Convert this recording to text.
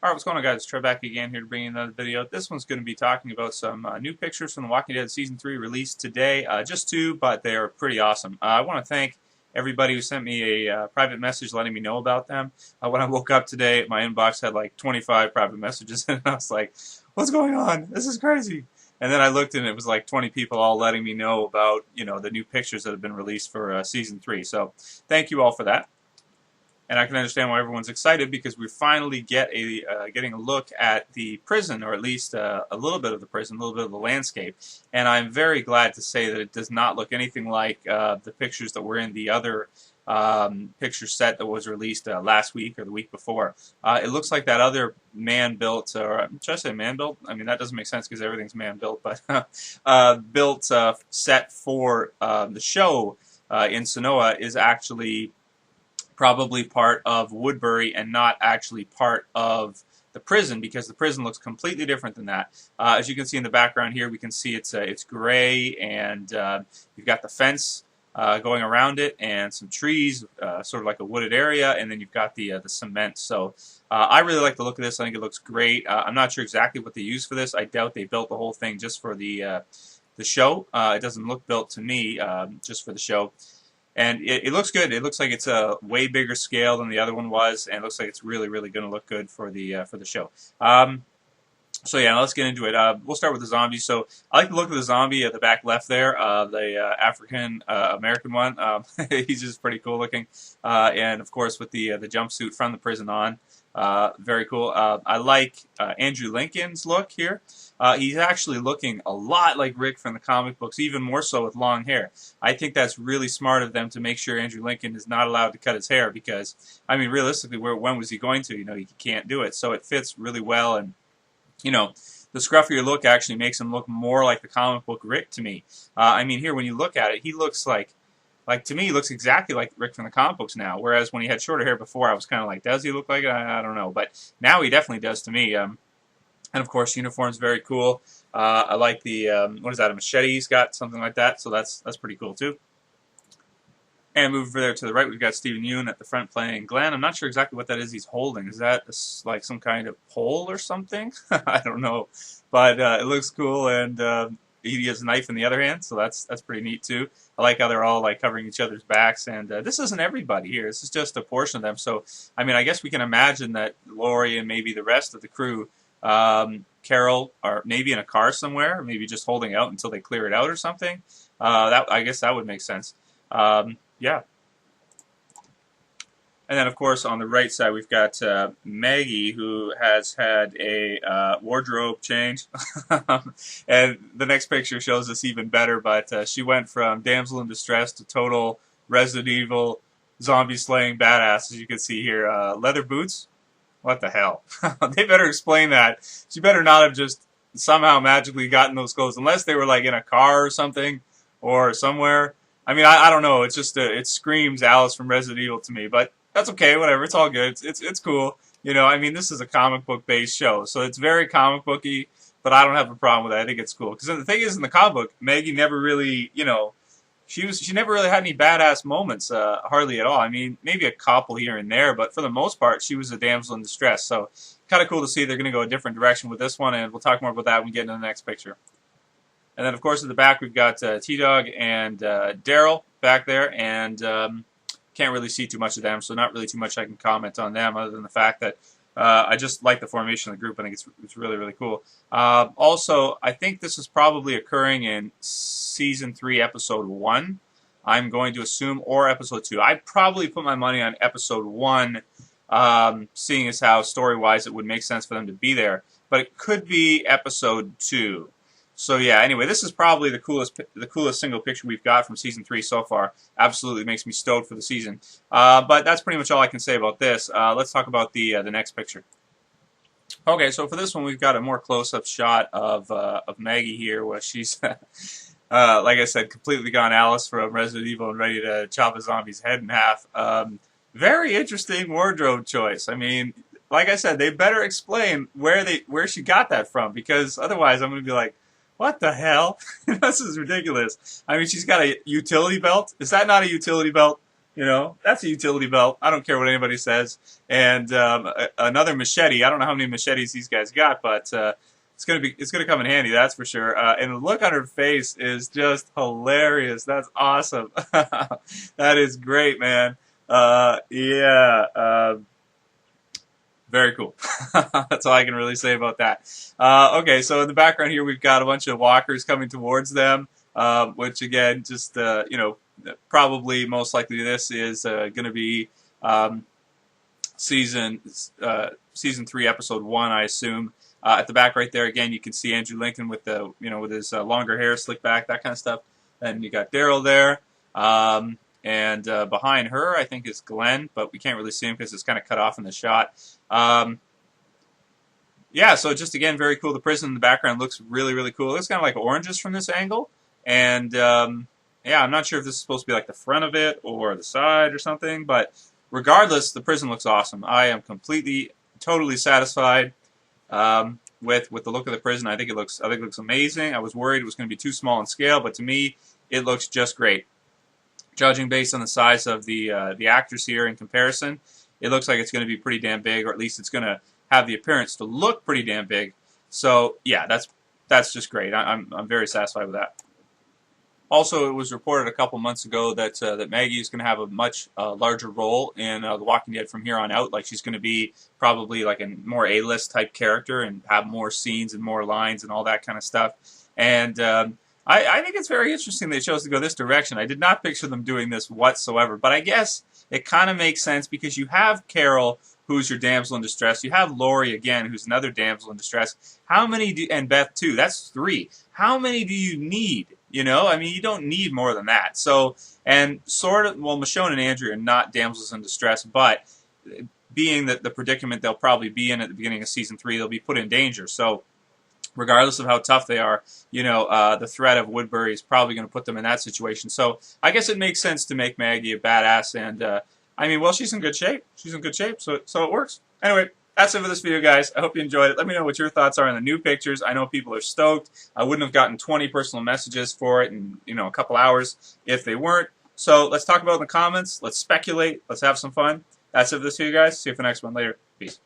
Alright, what's going on, guys? Trey back again here to bring you another video. This one's going to be talking about some new pictures from The Walking Dead Season 3 released today. Just two, but they are pretty awesome. I want to thank everybody who sent me a private message letting me know about them. When I woke up today, my inbox had like 25 private messages, and I was like, what's going on? This is crazy. And then I looked, and it was like 20 people all letting me know about, the new pictures that have been released for Season 3. So thank you all for that. And I can understand why everyone's excited, because we finally getting a look at the prison, or at least a little bit of the prison, a little bit of the landscape. And I'm very glad to say that it does not look anything like the pictures that were in the other picture set that was released last week or the week before. It looks like that other man-built, or should I say man-built? I mean, that doesn't make sense because everything's man-built, but built set for the show in Sonoa is actually probably part of Woodbury and not actually part of the prison, because the prison looks completely different than that. As you can see in the background here, we can see it's gray, and you've got the fence going around it and some trees, sort of like a wooded area, and then you've got the cement. So I really like the look of this. I think it looks great. I'm not sure exactly what they used for this. I doubt they built the whole thing just for the show. It doesn't look built to me just for the show. And it looks good. It looks like it's a way bigger scale than the other one was, and it looks like it's really, really going to look good for the show. So yeah, let's get into it. We'll start with the zombies. So I like the look of the zombie at the back left there, the African American one. He's just pretty cool looking, and of course with the jumpsuit from the prison on. Very cool. I like Andrew Lincoln's look here. He's actually looking a lot like Rick from the comic books, even more so with long hair. I think that's really smart of them to make sure Andrew Lincoln is not allowed to cut his hair, because, I mean, realistically, when was he going to? He can't do it. So it fits really well, and, the scruffier look actually makes him look more like the comic book Rick to me. I mean, here, when you look at it, he looks like to me, he looks exactly like Rick from the comic books now, whereas when he had shorter hair before, I was kind of like, does he look like it? I don't know. But now he definitely does to me. And, of course, uniform's very cool. I like the, what is that, a machete he's got, something like that. So that's pretty cool, too. And moving over there to the right, we've got Stephen Yeun at the front playing Glenn. I'm not sure exactly what that is he's holding. Is that like some kind of pole or something? I don't know. But it looks cool, and he has a knife in the other hand, so that's pretty neat, too. I like how they're all like covering each other's backs, and this isn't everybody here. This is just a portion of them. So, I mean, I guess we can imagine that Lori and maybe the rest of the crew, Carol, are maybe in a car somewhere, maybe just holding out until they clear it out or something. I guess that would make sense. Yeah. And then, of course, on the right side, we've got Maggie, who has had a wardrobe change. And the next picture shows us even better, but she went from damsel in distress to total Resident Evil zombie-slaying badass, as you can see here. Leather boots? What the hell? They better explain that. She better not have just somehow magically gotten those clothes, unless they were like in a car or something, or somewhere. I mean, I don't know. It's just it screams Alice from Resident Evil to me, but that's okay. Whatever. It's all good. It's cool. I mean, this is a comic book based show, so it's very comic booky. But I don't have a problem with that. I think it's cool, because the thing is, in the comic book, Maggie never really, she never really had any badass moments, hardly at all. I mean, maybe a couple here and there, but for the most part, she was a damsel in distress. So kind of cool to see they're going to go a different direction with this one, and we'll talk more about that when we get into the next picture. And then, of course, at the back, we've got TDog and Daryl back there, and can't really see too much of them, so not really too much I can comment on them, other than the fact that I just like the formation of the group. I think it's really, really cool. Also, I think this is probably occurring in Season 3, Episode 1, I'm going to assume, or Episode 2. I'd probably put my money on Episode 1, seeing as how, story-wise, it would make sense for them to be there. But it could be Episode 2. So yeah, anyway, this is probably the coolest single picture we've got from Season 3 so far. Absolutely makes me stoked for the season. But that's pretty much all I can say about this. Let's talk about the next picture. Okay, so for this one, we've got a more close-up shot of Maggie here, where she's, like I said, completely gone Alice from Resident Evil and ready to chop a zombie's head in half. Very interesting wardrobe choice. I mean, like I said, they better explain where she got that from, because otherwise I'm going to be like, what the hell? This is ridiculous. I mean, she's got a utility belt. Is that not a utility belt? You know, that's a utility belt. I don't care what anybody says. And another machete. I don't know how many machetes these guys got, but it's gonna come in handy. That's for sure. And the look on her face is just hilarious. That's awesome. That is great, man. Yeah. Very cool. That's all I can really say about that. Okay, so in the background here, we've got a bunch of walkers coming towards them, which again, just you know, probably most likely this is going to be season 3, episode 1, I assume. At the back right there, again, you can see Andrew Lincoln with the with his longer hair, slick back, that kind of stuff. And you got Daryl there. And behind her, I think, is Glenn, but we can't really see him because it's kind of cut off in the shot. Yeah, so just, again, very cool. The prison in the background looks really, really cool. It looks kind of like oranges from this angle. And, yeah, I'm not sure if this is supposed to be like the front of it or the side or something. But regardless, the prison looks awesome. I am completely, totally satisfied with the look of the prison. I think it looks amazing. I was worried it was going to be too small in scale, but to me, it looks just great. Judging based on the size of the actors here in comparison, it looks like it's going to be pretty damn big, or at least it's going to have the appearance to look pretty damn big. So yeah, that's just great. I'm very satisfied with that. Also, it was reported a couple months ago that that Maggie is going to have a much larger role in The Walking Dead from here on out. Like, she's going to be probably like a more A-list type character and have more scenes and more lines and all that kind of stuff. And I think it's very interesting they chose to go this direction. I did not picture them doing this whatsoever, but I guess it kind of makes sense because you have Carol, who's your damsel in distress. You have Lori, again, who's another damsel in distress. How many and Beth, too. That's 3. How many do you need? You know, I mean, you don't need more than that. So, and sort of, well, Michonne and Andrew are not damsels in distress, but being that the predicament they'll probably be in at the beginning of season 3, they'll be put in danger. So, regardless of how tough they are, you know, the threat of Woodbury is probably going to put them in that situation. So, I guess it makes sense to make Maggie a badass, and, I mean, well, she's in good shape. She's in good shape, so it works. Anyway, that's it for this video, guys. I hope you enjoyed it. Let me know what your thoughts are on the new pictures. I know people are stoked. I wouldn't have gotten 20 personal messages for it in, you know, a couple hours if they weren't. So let's talk about it in the comments. Let's speculate. Let's have some fun. That's it for this video, guys. See you for the next one. Later. Peace.